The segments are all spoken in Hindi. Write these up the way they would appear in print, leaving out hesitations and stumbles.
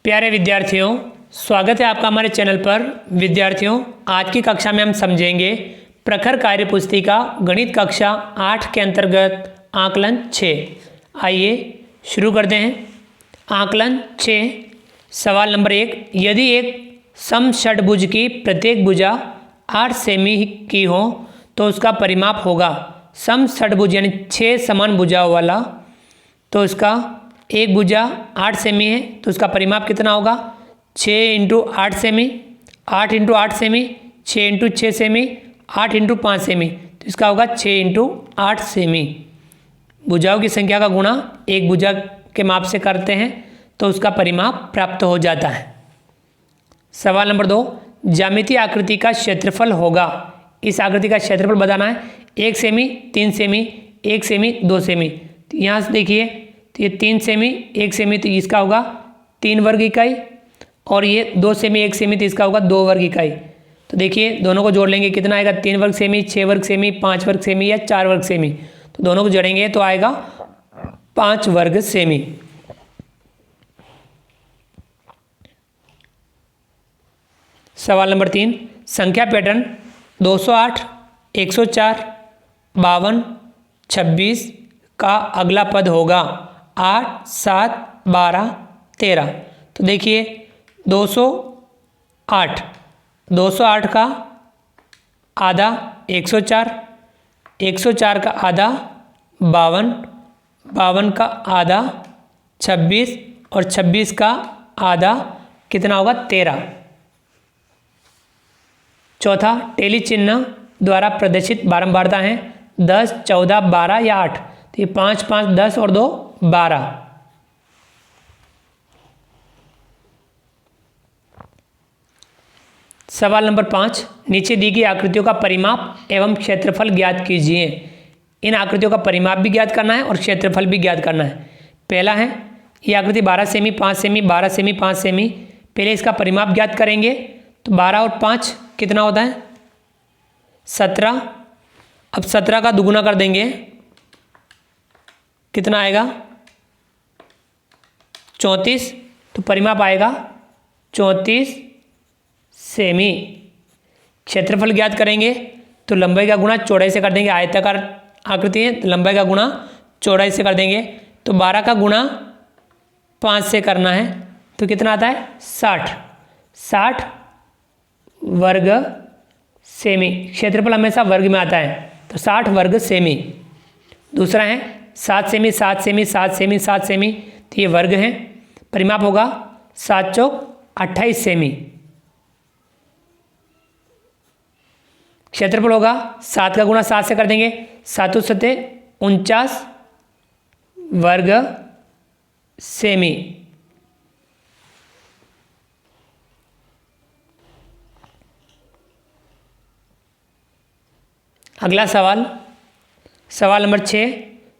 प्यारे विद्यार्थियों, स्वागत है आपका हमारे चैनल पर। विद्यार्थियों, आज की कक्षा में हम समझेंगे प्रखर कार्य पुस्तिका गणित कक्षा 8 के अंतर्गत आकलन 6। आइए शुरू करते हैं। आकलन 6, सवाल नंबर 1। यदि एक समषट्भुज की प्रत्येक भुजा 8 सेमी की हो तो उसका परिमाप होगा। समषट्भुज यानी 6 समान भुजाओं वाला, तो उसका एक भुजा 8 सेमी है तो उसका परिमाप कितना होगा? 6 into 8 semi, 8 into 8 semi, 6 into 6 semi, 8 into 5 semi, तो इसका होगा 6 इंटू 8 सेमी। भुजाओं की संख्या का गुणा एक भुजा के माप से करते हैं तो उसका परिमाप प्राप्त हो जाता है। सवाल नंबर 2। ज्यामितीय आकृति का क्षेत्रफल होगा। इस आकृति का क्षेत्रफल बताना है। 1 सेमी, 3 सेमी, 1 सेमी, 2 सेमी। तो यहाँ से देखिए, तो ये 3 सेमी, 1 सेमी, तो इसका होगा 3 वर्ग इकाई, और ये 2 सेमी, 1 सेमी, तो इसका होगा 2 वर्ग इकाई। तो देखिए दोनों को जोड़ लेंगे, कितना आएगा? 3 वर्ग सेमी, 6 वर्ग सेमी, 5 वर्ग सेमी या 4 वर्ग सेमी। तो दोनों को जोड़ेंगे तो आएगा 5 वर्ग सेमी। सवाल नंबर 3। संख्या पैटर्न 208, 104, 52, 26 का अगला पद होगा 8, 7, 12, 13। तो देखिए 208, 208 का आधा 104, 104 का आधा 52, 52 का आधा 26 और 26 का आधा कितना होगा? 13। चौथा, टेली चिन्ह द्वारा प्रदर्शित बारंबारता है 10, 14, 12 या 8। तो ये 5, 5, 10 और 2, 12। सवाल नंबर 5। नीचे दी गई आकृतियों का परिमाप एवं क्षेत्रफल ज्ञात कीजिए। इन आकृतियों का परिमाप भी ज्ञात करना है और क्षेत्रफल भी ज्ञात करना है। पहला है ये आकृति 12 सेमी, 5 सेमी, 12 सेमी, 5 सेमी। पहले इसका परिमाप ज्ञात करेंगे तो 12 और 5 कितना होता है? 17। अब 17 का दुगुना कर देंगे, कितना आएगा? 34। तो परिमाप आएगा 34 सेमी। क्षेत्रफल ज्ञात करेंगे तो लंबाई का गुणा चौड़ाई से कर देंगे। आयताकार आकृति है तो लंबाई का गुणा चौड़ाई से कर देंगे। तो 12 का गुणा 5 से करना है तो कितना आता है? 60। 60 वर्ग सेमी। क्षेत्रफल हमेशा वर्ग में आता है तो 60 वर्ग सेमी। दूसरा है 7 सेमी, 7 सेमी, 7 सेमी, 7 सेमी, तो ये वर्ग है। परिमाप होगा 7 चौक 28 सेमी। क्षेत्रफल होगा 7 का गुणा 7 से कर देंगे, 7 सते 49 वर्ग सेमी। अगला सवाल, सवाल नंबर 6।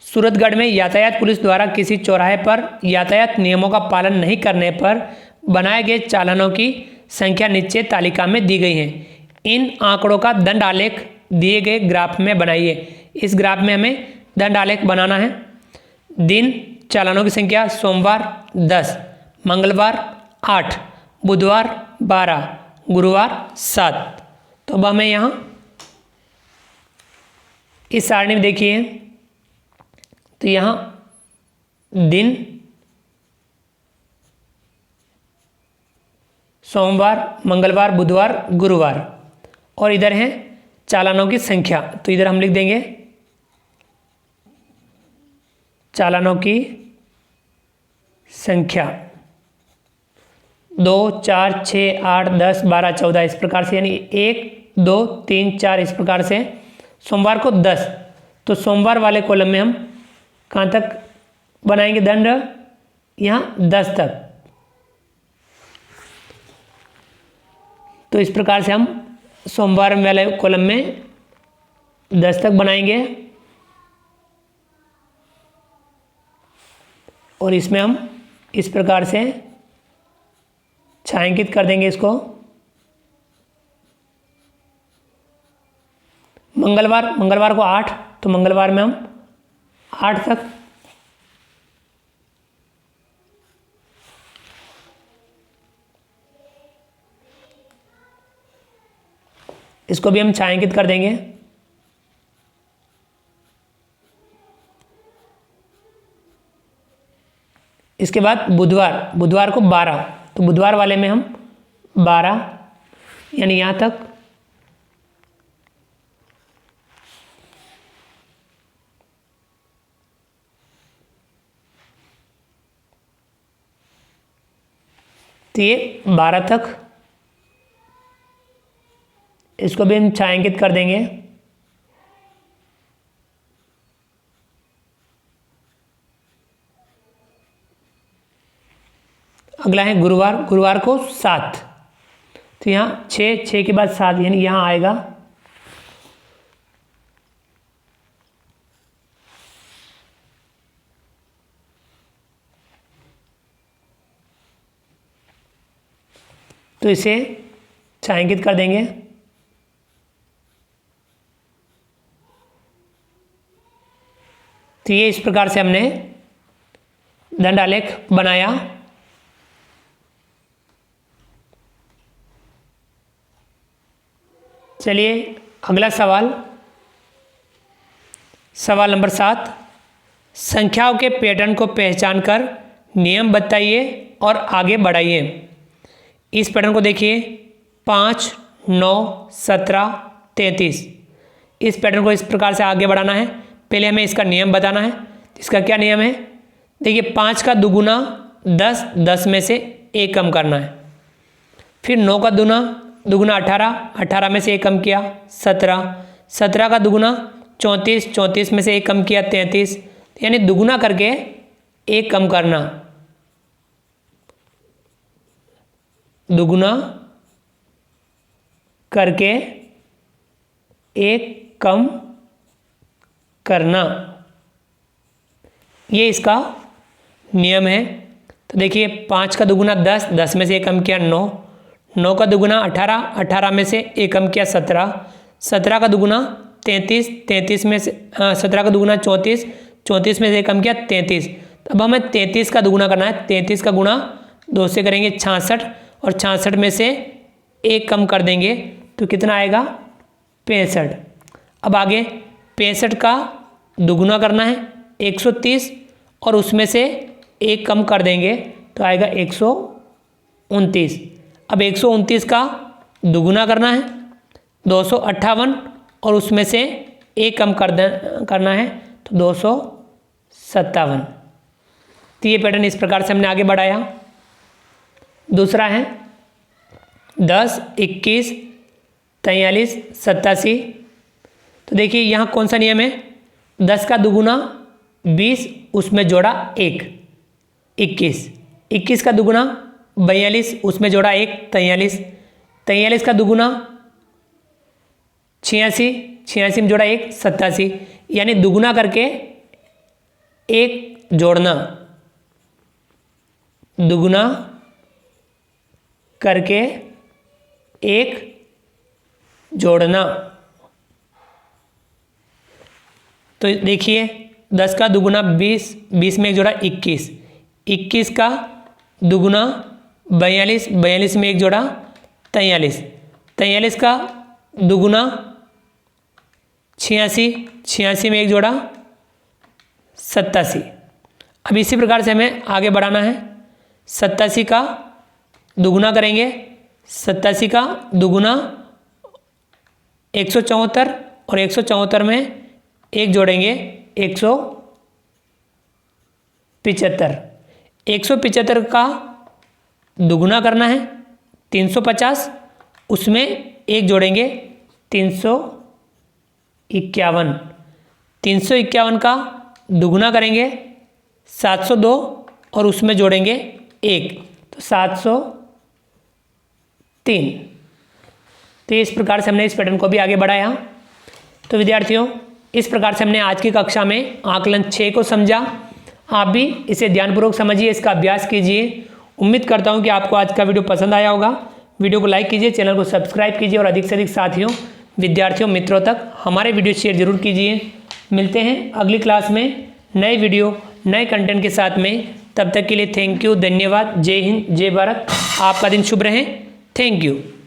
सूरतगढ़ में यातायात पुलिस द्वारा किसी चौराहे पर यातायात नियमों का पालन नहीं करने पर बनाए गए चालानों की संख्या नीचे तालिका में दी गई है। इन आंकड़ों का दंड आलेख दिए गए ग्राफ में बनाइए। इस ग्राफ में हमें दंड आलेख बनाना है। दिन, चालानों की संख्या: सोमवार 10, मंगलवार 8, बुधवार 12, गुरुवार 7। तो अब हमें यहाँ इस सारणी में देखिए, तो यहाँ दिन सोमवार, मंगलवार, बुधवार, गुरुवार, और इधर है चालानों की संख्या। तो इधर हम लिख देंगे चालानों की संख्या 2, 4, 6, 8, 10, 12, 14 इस प्रकार से, यानी 1, 2, 3, 4 इस प्रकार से। सोमवार को 10, तो सोमवार वाले कॉलम में हम कहाँ तक बनाएंगे दंड? यहाँ 10 तक। तो इस प्रकार से हम सोमवार वाले कॉलम में 10 तक बनाएंगे, और इसमें हम इस प्रकार से छायांकित कर देंगे इसको। मंगलवार को 8, तो मंगलवार में हम 8 तक। इसको भी हम छायांकित कर देंगे। इसके बाद बुधवार को 12, तो बुधवार वाले में हम 12 यानी यहाँ तक। तो ये 12 तक, इसको भी हम छायांकित कर देंगे। अगला है गुरुवार को 7, तो यहाँ 6 के बाद 7 यानी यहाँ आएगा। तो इसे छायांकित कर देंगे। तो ये इस प्रकार से हमने दंड आलेख बनाया। चलिए अगला सवाल नंबर 7, संख्याओं के पैटर्न को पहचान कर नियम बताइए और आगे बढ़ाइए। इस पैटर्न को देखिए, 5, 9, 17, 33। इस पैटर्न को इस प्रकार से आगे बढ़ाना है। पहले हमें इसका नियम बताना है। इसका क्या नियम है? देखिए 5 का दुगुना 10, 10 में से 1 कम करना है। फिर 9 का दुगुना 18, 18 में से 1 कम किया 17, 17 का दुगुना 34, 34 में से 1 कम किया 33, यानी दुगुना करके 1 कम करना, दुगुना करके 1 कम करना, ये इसका नियम है। तो देखिए 5 का दुगुना 10, 10 में से 1 कम किया 9, 9 का दुगुना 18, 18 में से 1 कम किया 17, 17 का दुगुना 33, 33 में से 17 का दुगुना 34, 34 में से 1 कम किया 33। तो अब हमें 33 का दुगुना करना है। 33 का गुणा 2 से करेंगे 66, और 66 में से 1 कम कर देंगे तो कितना आएगा? 65। अब आगे 65 का दुगुना करना है 130, और उसमें से 1 कम कर देंगे तो आएगा 129। अब 129 का दुगुना करना है 258, और उसमें से 1 कम करना है तो 257। तो ये पैटर्न इस प्रकार से हमने आगे बढ़ाया। दूसरा है 10, 21, 43, 87। तो देखिए यहाँ कौन सा नियम है? 10 का दुगुना 20, उसमें जोड़ा 1, 21, 21 का दुगुना 42, उसमें जोड़ा 1, 43, 43 का दुगुना 86, 86 में जोड़ा 1, 87, यानी दुगुना करके 1 जोड़ना, दुगुना करके 1 जोड़ना। तो देखिए 10 का दुगुना 20, 20 में 1 जोड़ा 21, 21 का दुगुना 42, 42 में 1 जोड़ा 43, 43 का दुगुना 86, 86 में 1 जोड़ा 87। अब इसी प्रकार से हमें आगे बढ़ाना है। 87 का दुगुना करेंगे, 87 का दुगुना 174, और 174 में 1 जोड़ेंगे 175। 175 का दुगुना करना है 350, उसमें 1 जोड़ेंगे 351। 351 का दुगुना करेंगे 702, और उसमें जोड़ेंगे 1 तो 703। तो इस प्रकार से हमने इस पैटर्न को भी आगे बढ़ाया। तो विद्यार्थियों, इस प्रकार से हमने आज की कक्षा में आकलन 6 को समझा। आप भी इसे ध्यानपूर्वक समझिए, इसका अभ्यास कीजिए। उम्मीद करता हूं कि आपको आज का वीडियो पसंद आया होगा। वीडियो को लाइक कीजिए, चैनल को सब्सक्राइब कीजिए, और अधिक से अधिक साथियों, विद्यार्थियों, मित्रों तक हमारे वीडियो शेयर जरूर कीजिए। मिलते हैं अगली क्लास में नए वीडियो, नए कंटेंट के साथ में। तब तक के लिए थैंक यू, धन्यवाद, जय हिंद, जय भारत। आपका दिन शुभ रहे। Thank you.